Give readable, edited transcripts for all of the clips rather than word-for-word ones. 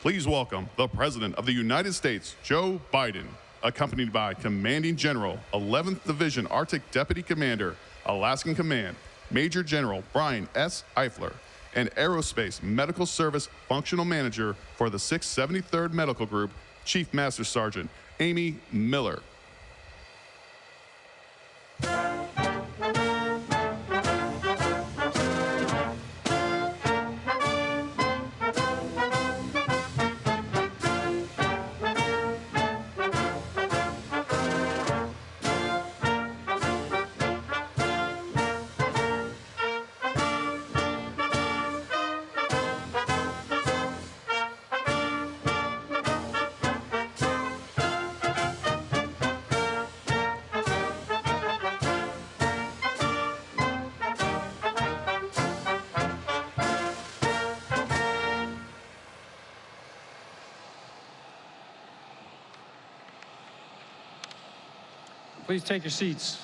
Please welcome the President of the United States, Joe Biden, accompanied by Commanding General, 11th Division Arctic Deputy Commander, Alaskan Command, Major General Brian S. Eifler, and Aerospace Medical Service Functional Manager for the 673rd Medical Group, Chief Master Sergeant Amy Miller. Please take your seats.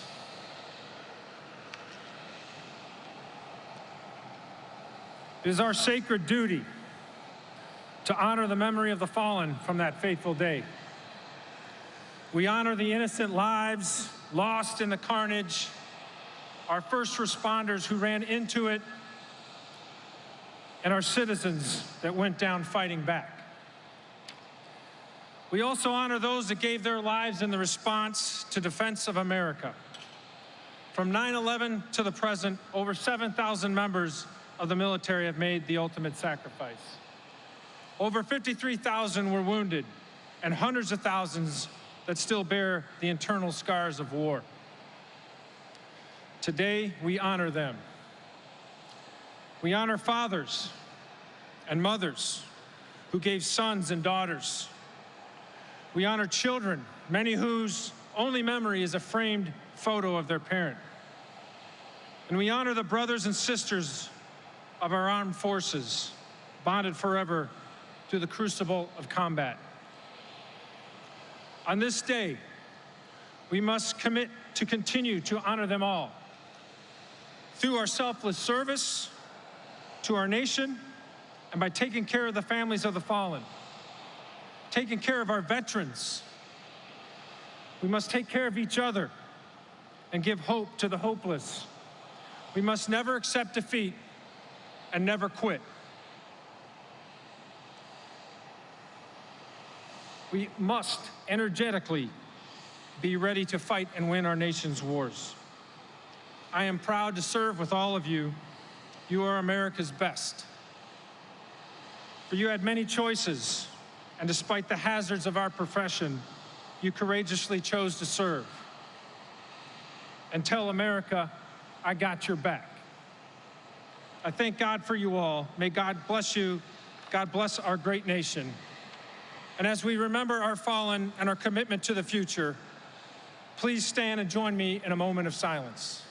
It is our sacred duty to honor the memory of the fallen from that fateful day. We honor the innocent lives lost in the carnage, our first responders who ran into it, and our citizens that went down fighting back. We also honor those that gave their lives in the response to defense of America. From 9/11 to the present, over 7,000 members of the military have made the ultimate sacrifice. Over 53,000 were wounded, and hundreds of thousands that still bear the internal scars of war. Today, we honor them. We honor fathers and mothers who gave sons and daughters. We honor children, many whose only memory is a framed photo of their parent. And we honor the brothers and sisters of our armed forces, bonded forever through the crucible of combat. On this day, we must commit to continue to honor them all through our selfless service to our nation and by taking care of the families of the fallen. Taking care of our veterans. We must take care of each other and give hope to the hopeless. We must never accept defeat and never quit. We must energetically be ready to fight and win our nation's wars. I am proud to serve with all of you. You are America's best. For you had many choices, and despite the hazards of our profession, you courageously chose to serve. And tell America, I got your back. I thank God for you all. May God bless you. God bless our great nation. And as we remember our fallen and our commitment to the future, please stand and join me in a moment of silence.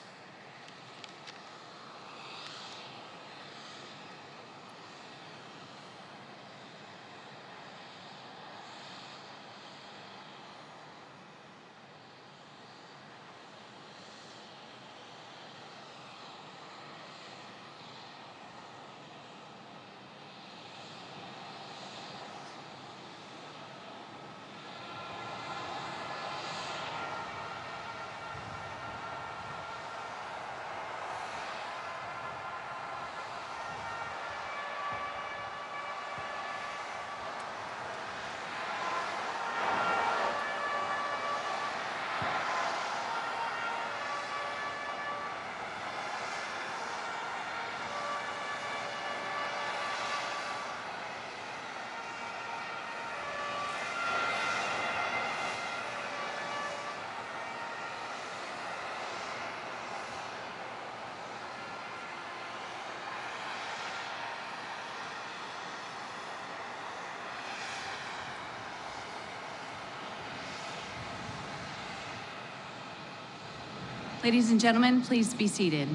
Ladies and gentlemen, please be seated.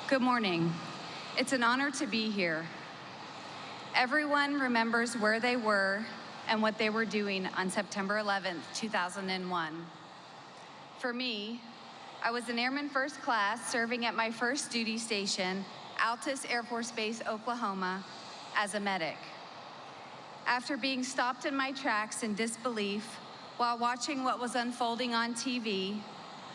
Good morning. It's an honor to be here. Everyone remembers where they were and what they were doing on September 11th, 2001. For me, I was an Airman First Class serving at my first duty station, Altus Air Force Base, Oklahoma, as a medic. After being stopped in my tracks in disbelief while watching what was unfolding on TV,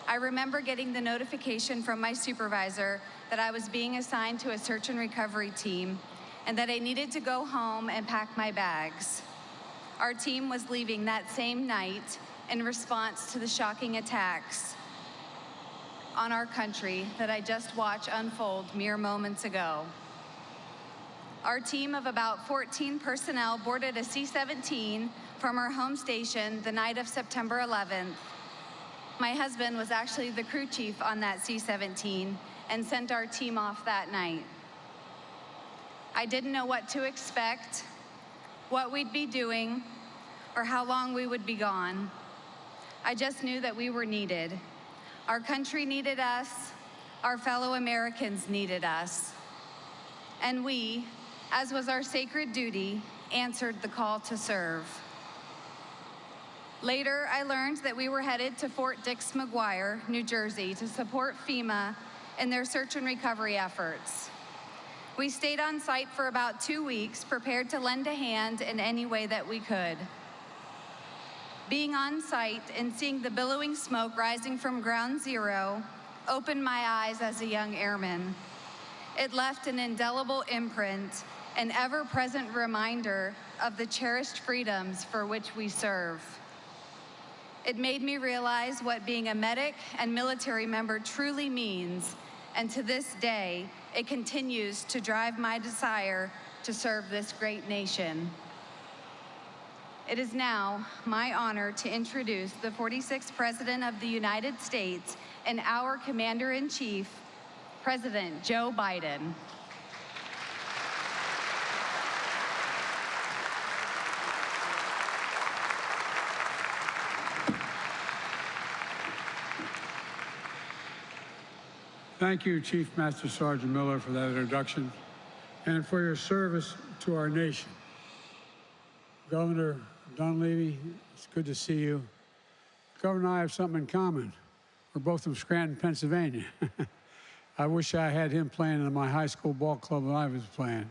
I remember getting the notification from my supervisor that I was being assigned to a search and recovery team and that I needed to go home and pack my bags. Our team was leaving that same night in response to the shocking attacks on our country that I just watched unfold mere moments ago. Our team of about 14 personnel boarded a C-17 from our home station the night of September 11th. My husband was actually the crew chief on that C-17 and sent our team off that night. I didn't know what to expect, what we'd be doing, or how long we would be gone. I just knew that we were needed. Our country needed us, our fellow Americans needed us. And we, as was our sacred duty, answered the call to serve. Later, I learned that we were headed to Fort Dix-McGuire, New Jersey, to support FEMA in their search and recovery efforts. We stayed on site for about 2 weeks, prepared to lend a hand in any way that we could. Being on site and seeing the billowing smoke rising from Ground Zero opened my eyes as a young airman. It left an indelible imprint, an ever-present reminder of the cherished freedoms for which we serve. It made me realize what being a medic and military member truly means, and to this day, it continues to drive my desire to serve this great nation. It is now my honor to introduce the 46th President of the United States and our Commander-in-Chief, President Joe Biden. Thank you, Chief Master Sergeant Miller, for that introduction and for your service to our nation. Governor Dunleavy, it's good to see you. Governor and I have something in common. We're both from Scranton, Pennsylvania. I wish I had him playing in my high school ball club that I was playing,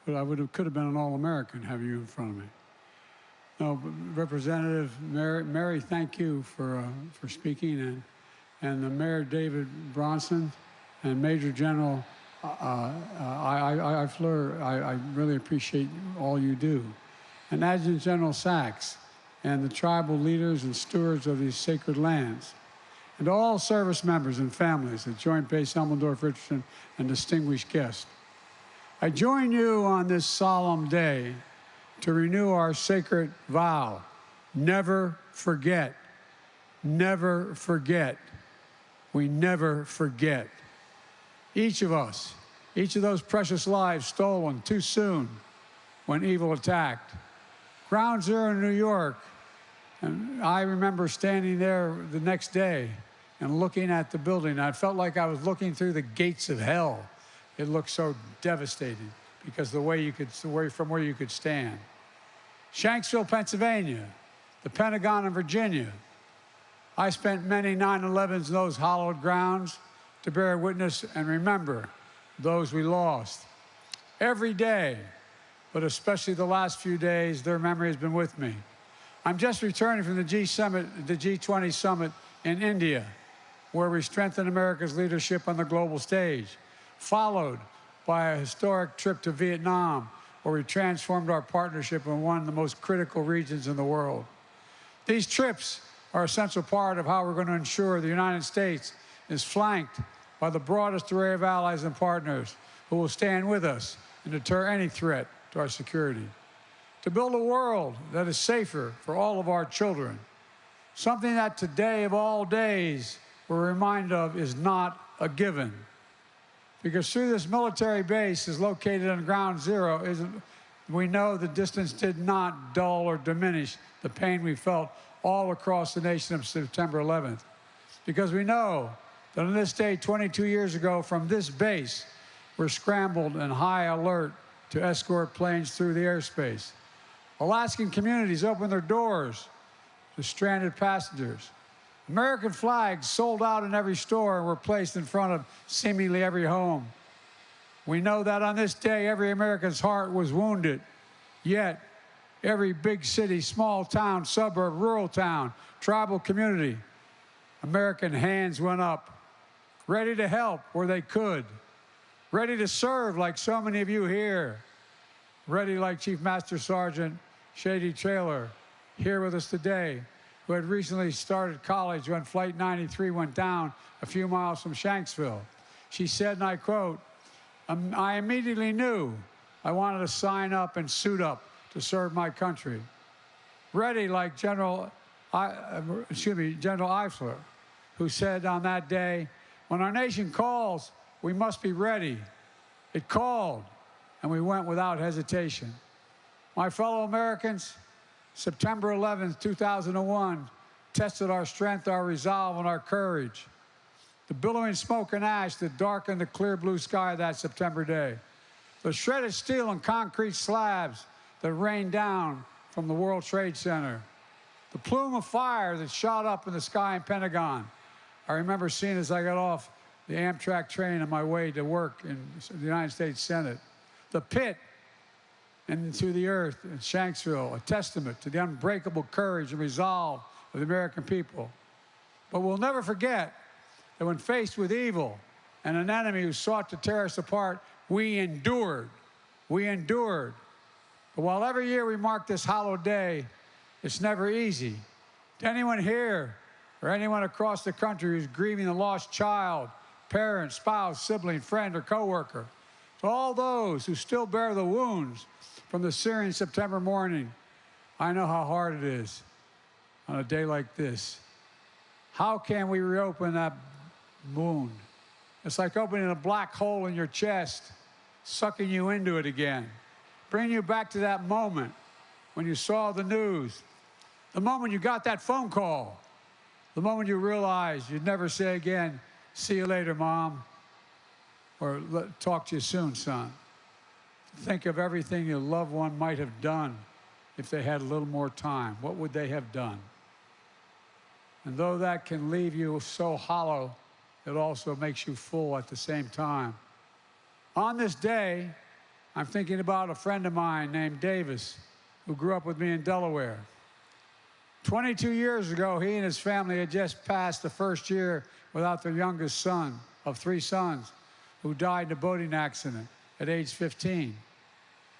but I could have been an All-American having you in front of me. No, Representative Mary, thank you for speaking, and the Mayor David Bronson and Major General I really appreciate all you do. And Adjutant General Sachs and the tribal leaders and stewards of these sacred lands, and all service members and families at Joint Base Elmendorf Richardson and distinguished guests. I join you on this solemn day to renew our sacred vow: never forget, never forget. We never forget. Each of us, each of those precious lives stolen too soon when evil attacked. Ground Zero in New York, and I remember standing there the next day and looking at the building. I felt like I was looking through the gates of hell. It looked so devastating because from where you could stand. Shanksville, Pennsylvania, the Pentagon in Virginia. I spent many 9/11s in those hallowed grounds to bear witness and remember those we lost. Every day, but especially the last few days, their memory has been with me. I'm just returning from the G20 summit in India, where we strengthened America's leadership on the global stage, followed by a historic trip to Vietnam, where we transformed our partnership in one of the most critical regions in the world. These trips are an essential part of how we're going to ensure the United States is flanked by the broadest array of allies and partners who will stand with us and deter any threat to our security. To build a world that is safer for all of our children, something that today of all days we're reminded of is not a given. Because through this military base is located on Ground Zero, we know the distance did not dull or diminish the pain we felt all across the nation of September 11th. Because we know that on this day 22 years ago from this base, we're scrambled and high alert to escort planes through the airspace. Alaskan communities opened their doors to stranded passengers. American flags sold out in every store and were placed in front of seemingly every home. We know that on this day, every American's heart was wounded. Yet, every big city, small town, suburb, rural town, tribal community, American hands went up, ready to help where they could, ready to serve like so many of you here, ready like Chief Master Sergeant Shady Taylor, here with us today, who had recently started college when Flight 93 went down a few miles from Shanksville. She said, and I quote, "I immediately knew I wanted to sign up and suit up to serve my country." Ready like General Eifler, who said on that day, "When our nation calls, we must be ready." It called, and we went without hesitation. My fellow Americans, September 11th, 2001, tested our strength, our resolve, and our courage. The billowing smoke and ash that darkened the clear blue sky that September day. The shredded steel and concrete slabs that rained down from the World Trade Center. The plume of fire that shot up in the sky in Pentagon. I remember seeing as I got off the Amtrak train on my way to work in the United States Senate. The pit into the earth in Shanksville, a testament to the unbreakable courage and resolve of the American people. But we'll never forget that when faced with evil and an enemy who sought to tear us apart, we endured. We endured. But while every year we mark this hallowed day, it's never easy. To anyone here or anyone across the country who's grieving a lost child, parent, spouse, sibling, friend, or coworker, to all those who still bear the wounds from the searing September morning, I know how hard it is on a day like this. How can we reopen that wound? It's like opening a black hole in your chest, sucking you into it again, bringing you back to that moment when you saw the news, the moment you got that phone call, the moment you realized you'd never say again, "See you later, Mom," or "Talk to you soon, son." Think of everything your loved one might have done if they had a little more time. What would they have done? And though that can leave you so hollow, it also makes you full at the same time. On this day, I'm thinking about a friend of mine named Davis, who grew up with me in Delaware. 22 years ago, he and his family had just passed the first year without their youngest son of 3 sons, who died in a boating accident at age 15.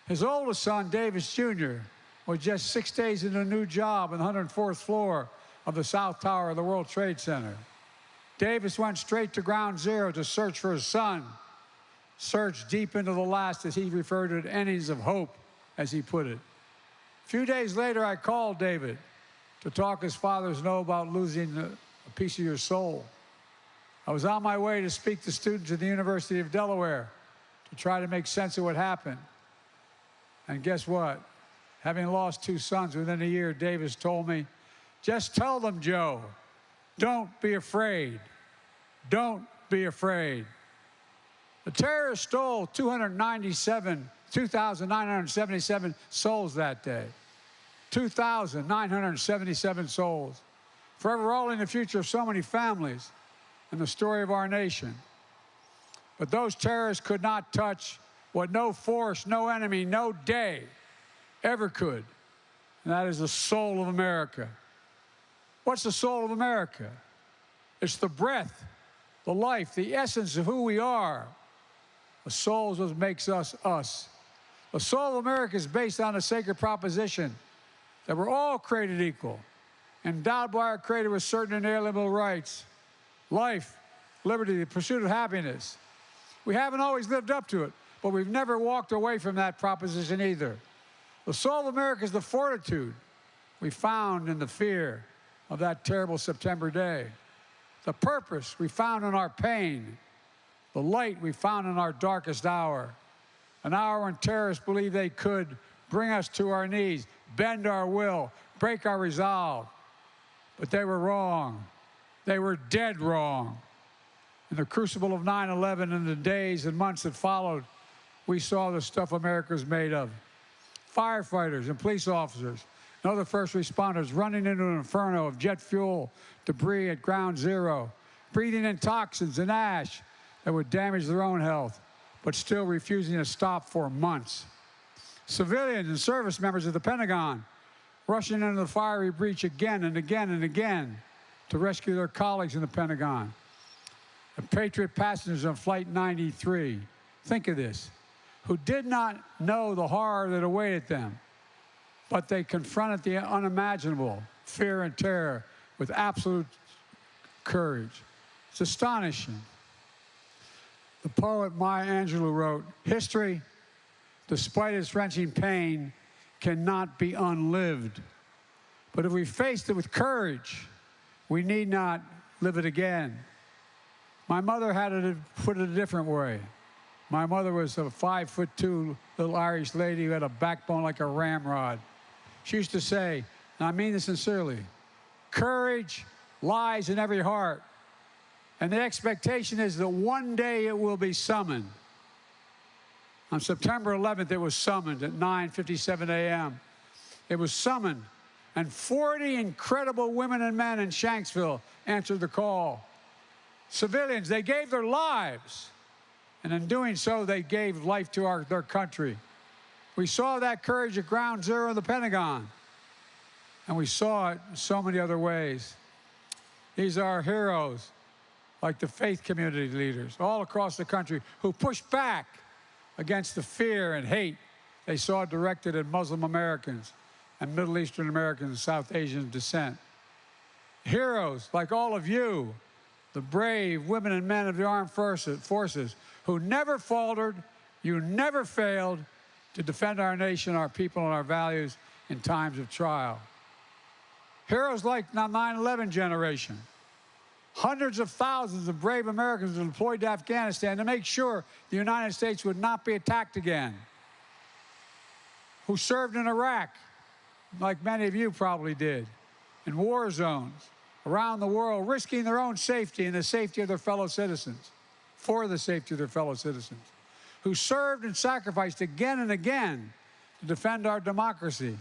His oldest son, Davis Jr., was just 6 days into a new job on the 104th floor of the South Tower of the World Trade Center. Davis went straight to ground zero to search for his son, search deep into the last, as he referred to it, innings of hope, as he put it. A few days later, I called David to talk as fathers know about losing a piece of your soul. I was on my way to speak to students at the University of Delaware to try to make sense of what happened. And guess what? Having lost 2 sons within a year, Davis told me, "Just tell them, Joe, don't be afraid. Don't be afraid." The terrorists stole 2,977 souls that day. 2,977 souls, forever rolling the future of so many families and the story of our nation. But those terrorists could not touch what no force, no enemy, no day ever could, and that is the soul of America. What's the soul of America? It's the breath, the life, the essence of who we are. The soul is what makes us us. The soul of America is based on a sacred proposition that we're all created equal, endowed by our Creator with certain inalienable rights: life, liberty, the pursuit of happiness. We haven't always lived up to it, but we've never walked away from that proposition either. The soul of America is the fortitude we found in the fear of that terrible September day, the purpose we found in our pain, the light we found in our darkest hour, an hour when terrorists believed they could bring us to our knees, bend our will, break our resolve. But they were wrong. They were dead wrong. In the crucible of 9/11 and the days and months that followed, we saw the stuff America's made of. firefighters and police officers and other first responders running into an inferno of jet fuel debris at ground zero, breathing in toxins and ash that would damage their own health, but still refusing to stop for months. Civilians and service members of the Pentagon rushing into the fiery breach again and again and again to rescue their colleagues in the Pentagon. The Patriot passengers on Flight 93, think of this, who did not know the horror that awaited them, but they confronted the unimaginable, fear and terror, with absolute courage. It's astonishing. The poet Maya Angelou wrote, "History, despite its wrenching pain, cannot be unlived. But if we faced it with courage, we need not live it again." My mother had it put it a different way. My mother was a 5'2" little Irish lady who had a backbone like a ramrod. She used to say, and I mean this sincerely, courage lies in every heart. And the expectation is that one day it will be summoned. On September 11th, it was summoned at 9:57 a.m. It was summoned, and 40 incredible women and men in Shanksville answered the call. Civilians, they gave their lives, and in doing so, they gave life to their country. We saw that courage at Ground Zero in the Pentagon, and we saw it in so many other ways. These are heroes, like the faith community leaders all across the country who pushed back against the fear and hate they saw directed at Muslim Americans and Middle Eastern Americans and South Asian descent. Heroes like all of you, the brave women and men of the armed forces who never faltered, you never failed to defend our nation, our people, and our values in times of trial. Heroes like the 9/11 generation, hundreds of thousands of brave Americans were deployed to Afghanistan to make sure the United States would not be attacked again, who served in Iraq, like many of you probably did, in war zones around the world, risking their own safety and the safety of their fellow citizens, for the safety of their fellow citizens, who served and sacrificed again and again to defend our democracy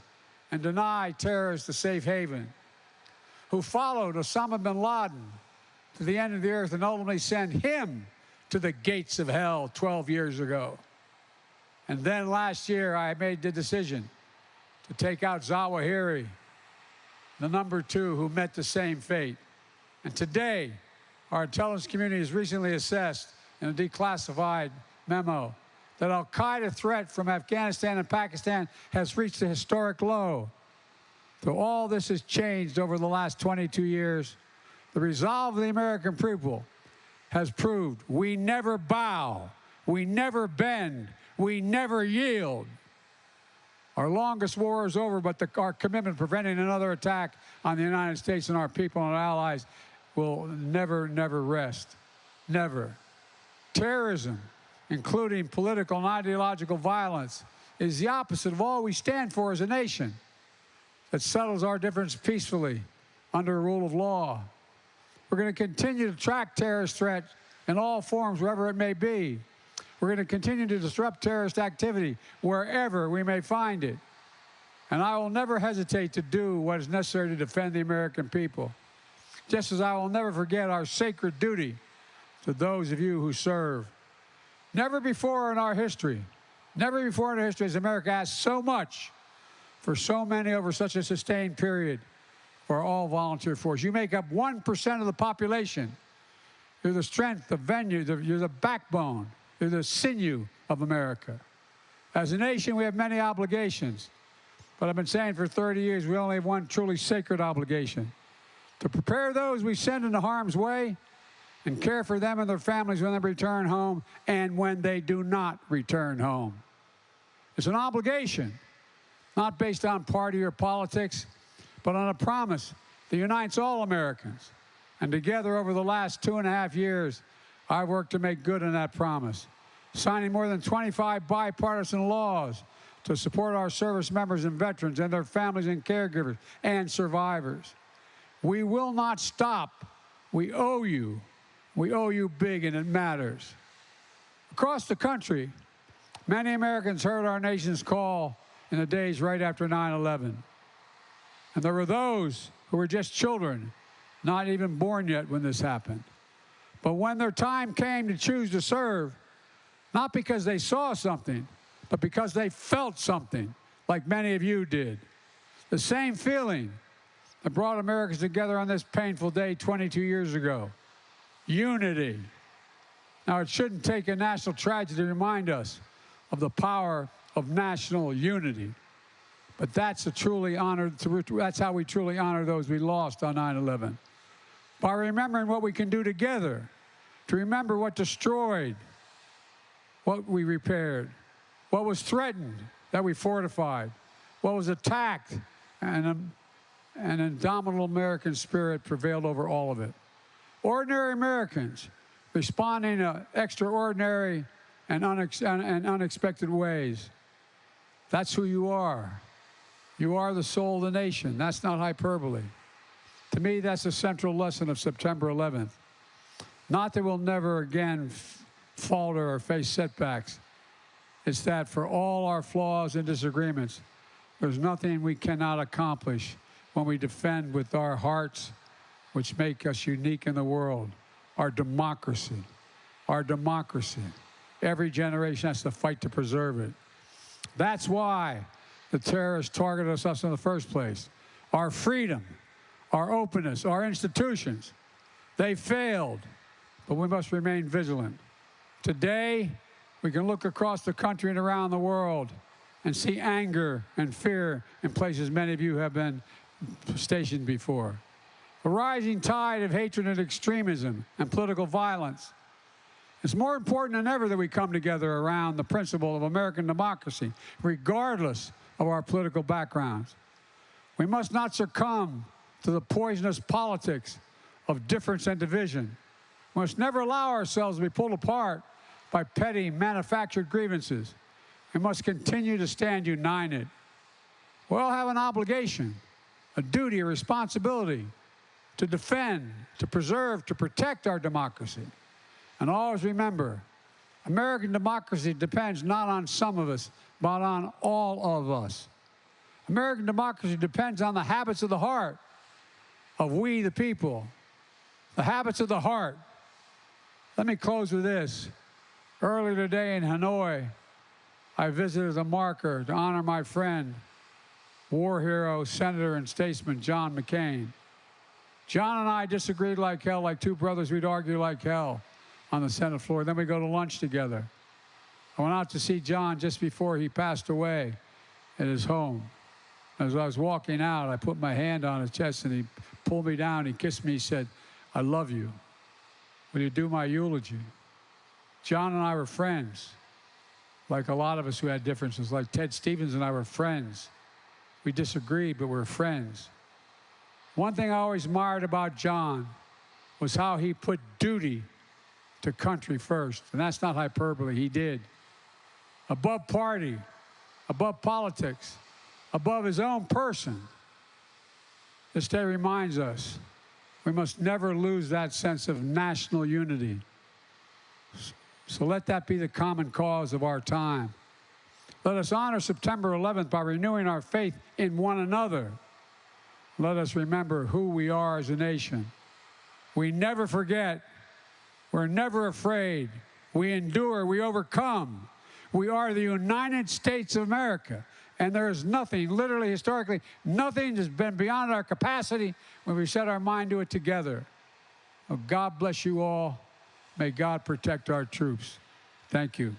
and deny terrorists a safe haven, who followed Osama bin Laden to the end of the earth and ultimately sent him to the gates of hell 12 years ago. And then last year, I made the decision to take out Zawahiri, the number 2 who met the same fate. And today, our intelligence community has recently assessed in a declassified memo that al-Qaeda threat from Afghanistan and Pakistan has reached a historic low. So all this has changed over the last 22 years. The resolve of the American people has proved we never bow, we never bend, we never yield. Our longest war is over, but our commitment to preventing another attack on the United States and our people and our allies will never, never rest. Never. Terrorism, including political and ideological violence, is the opposite of all we stand for as a nation that settles our difference peacefully under a rule of law. We're going to continue to track terrorist threats in all forms, wherever it may be. We're going to continue to disrupt terrorist activity wherever we may find it. And I will never hesitate to do what is necessary to defend the American people, just as I will never forget our sacred duty to those of you who serve. Never before in our history has America asked so much for so many over such a sustained period for all volunteer force. You make up 1% of the population. You're the strength, the venue, you're the backbone, you're the sinew of America. As a nation, we have many obligations, but I've been saying for 30 years, we only have one truly sacred obligation: to prepare those we send into harm's way and care for them and their families when they return home and when they do not return home. It's an obligation, not based on party or politics, but on a promise that unites all Americans. And together over the last 2.5 years, I've worked to make good on that promise, signing more than 25 bipartisan laws to support our service members and veterans and their families and caregivers and survivors. We will not stop. We owe you. We owe you big, and it matters. Across the country, many Americans heard our nation's call in the days right after 9/11. And there were those who were just children, not even born yet when this happened. But when their time came to choose to serve, not because they saw something, but because they felt something, like many of you did. The same feeling that brought Americans together on this painful day 22 years ago. Unity. Now, it shouldn't take a national tragedy to remind us of the power of national unity. But that's how we truly honor those we lost on 9/11. By remembering what we can do together, to remember what destroyed, what we repaired, what was threatened, that we fortified, what was attacked, and an indomitable American spirit prevailed over all of it. Ordinary Americans responding to extraordinary and unexpected ways. That's who you are. You are the soul of the nation. That's not hyperbole. To me, that's the central lesson of September 11th. Not that we'll never again falter or face setbacks. It's that for all our flaws and disagreements, there's nothing we cannot accomplish when we defend with our hearts, which make us unique in the world, our democracy. Our democracy. Every generation has to fight to preserve it. That's why the terrorists targeted us in the first place. Our freedom, our openness, our institutions, they failed, but we must remain vigilant. Today, we can look across the country and around the world and see anger and fear in places many of you have been stationed before. A rising tide of hatred and extremism and political violence. It's more important than ever that we come together around the principle of American democracy, regardless of our political backgrounds. We must not succumb to the poisonous politics of difference and division. We must never allow ourselves to be pulled apart by petty manufactured grievances. We must continue to stand united. We all have an obligation, a duty, a responsibility to defend, to preserve, to protect our democracy. And always remember, American democracy depends not on some of us, but on all of us. American democracy depends on the habits of the heart of we the people, the habits of the heart. Let me close with this. Earlier today in Hanoi, I visited a marker to honor my friend, war hero, senator, and statesman John McCain. John and I disagreed like hell, like two brothers. We'd argue like hell on the Senate floor. Then we go to lunch together. I went out to see John just before he passed away at his home. As I was walking out, I put my hand on his chest, and he pulled me down. He kissed me. He said, "I love you. Will you do my eulogy?" John and I were friends, like a lot of us who had differences. Like Ted Stevens and I were friends. We disagreed, but we're friends. One thing I always admired about John was how he put duty to country first. And that's not hyperbole. He did. Above party, above politics, above his own person. This day reminds us we must never lose that sense of national unity. So let that be the common cause of our time. Let us honor September 11th by renewing our faith in one another. Let us remember who we are as a nation. We never forget. We're never afraid. We endure. We overcome. We are the United States of America. And there is nothing, literally, historically, nothing has been beyond our capacity when we set our mind to it together. Oh, God bless you all. May God protect our troops. Thank you.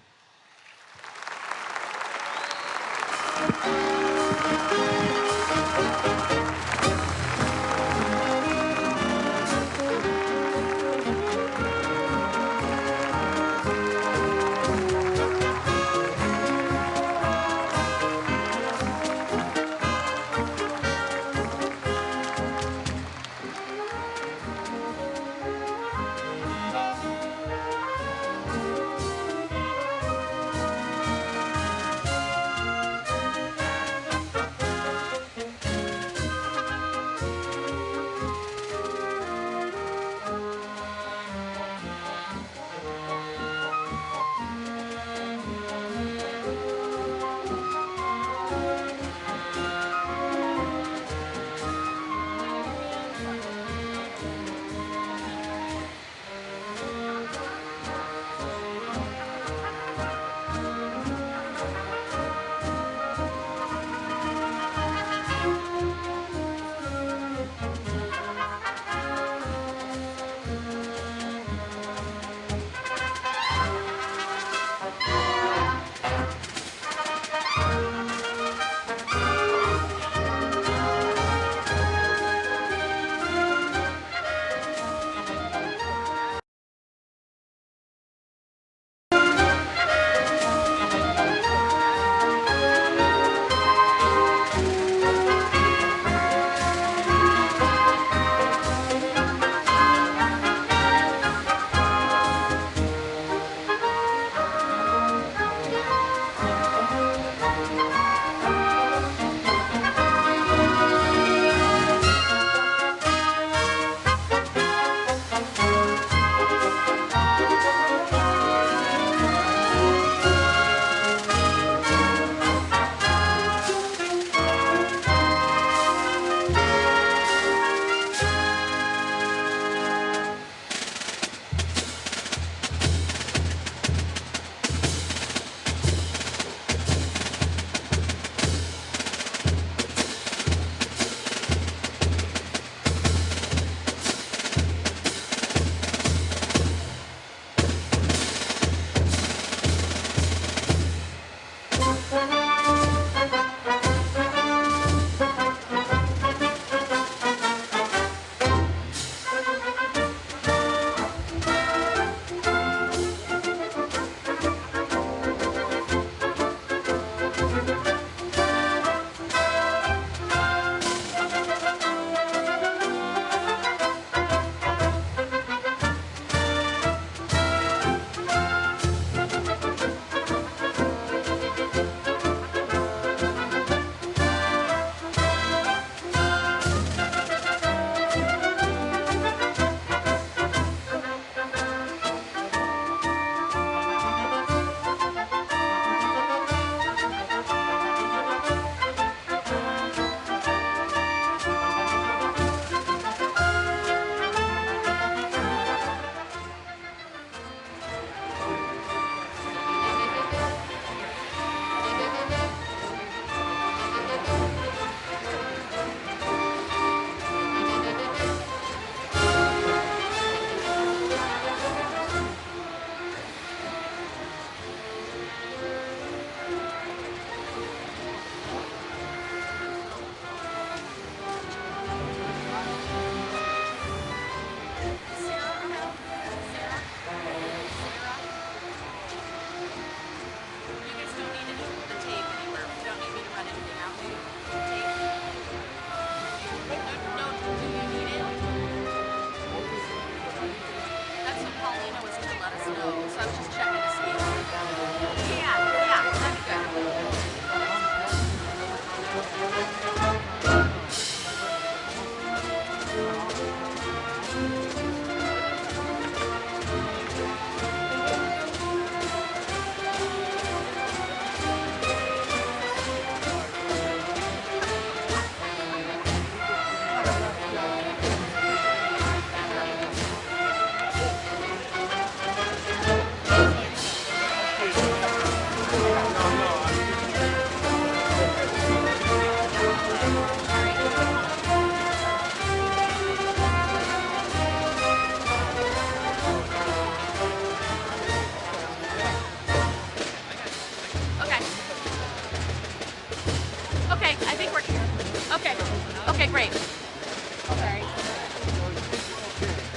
Okay, great. Sorry.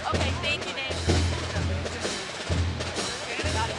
Okay, thank you, Dave. Got it.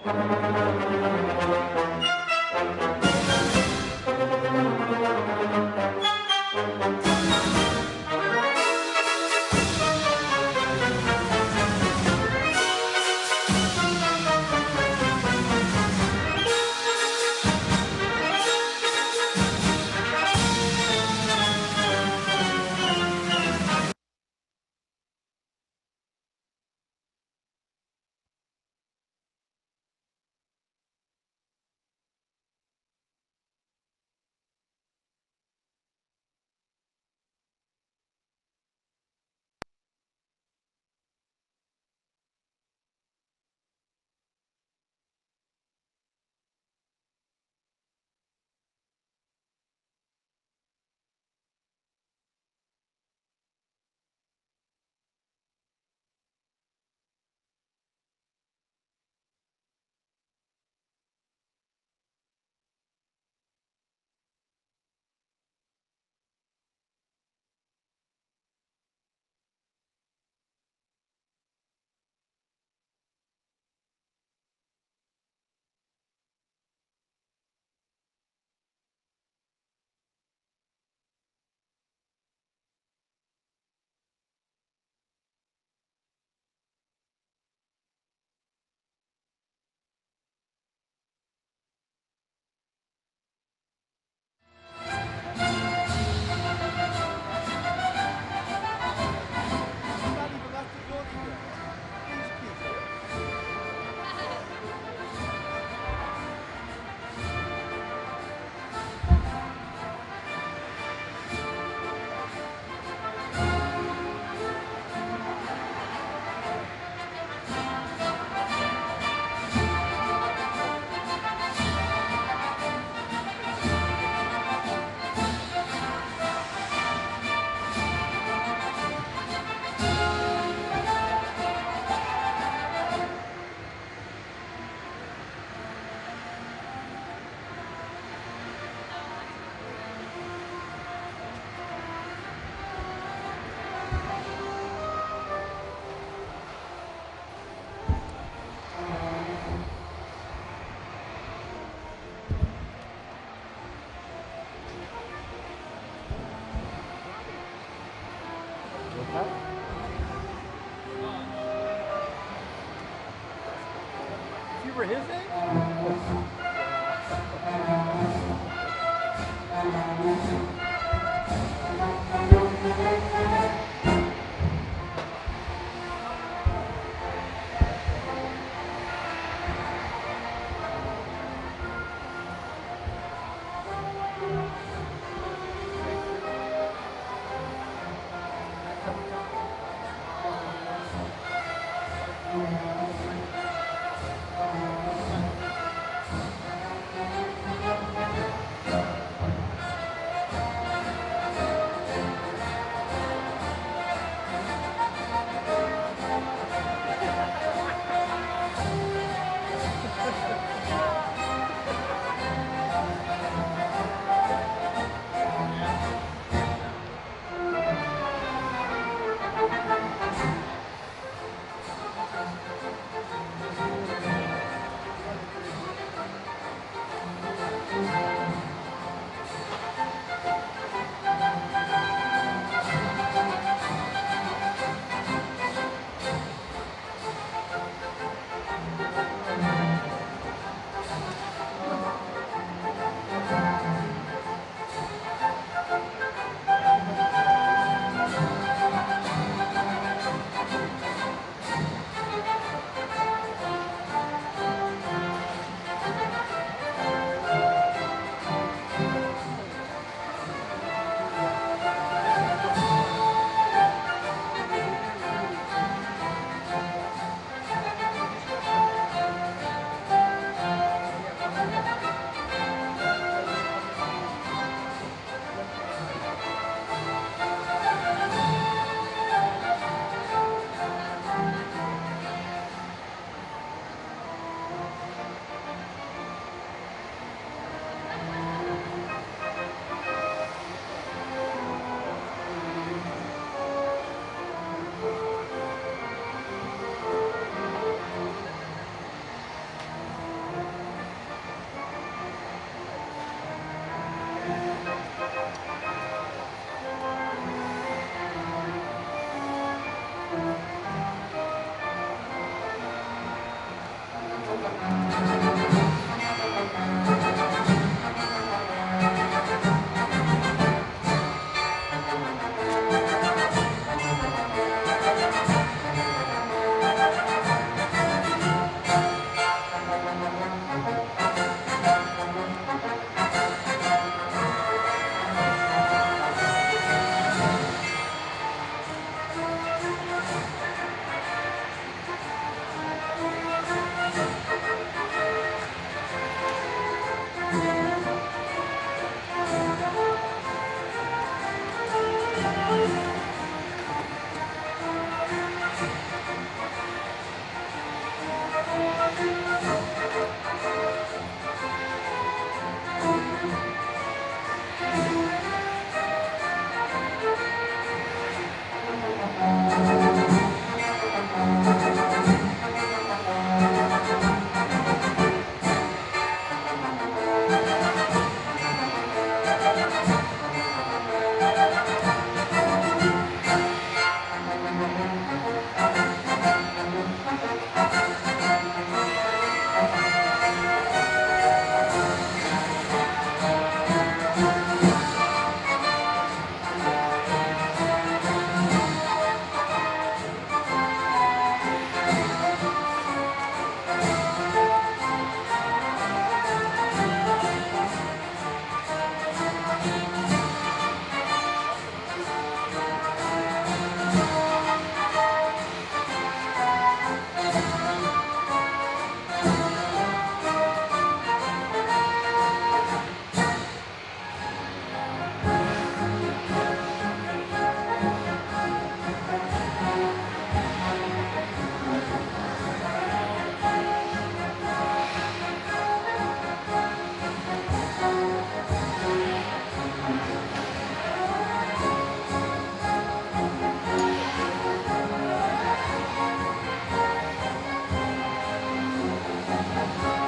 You were his age? you.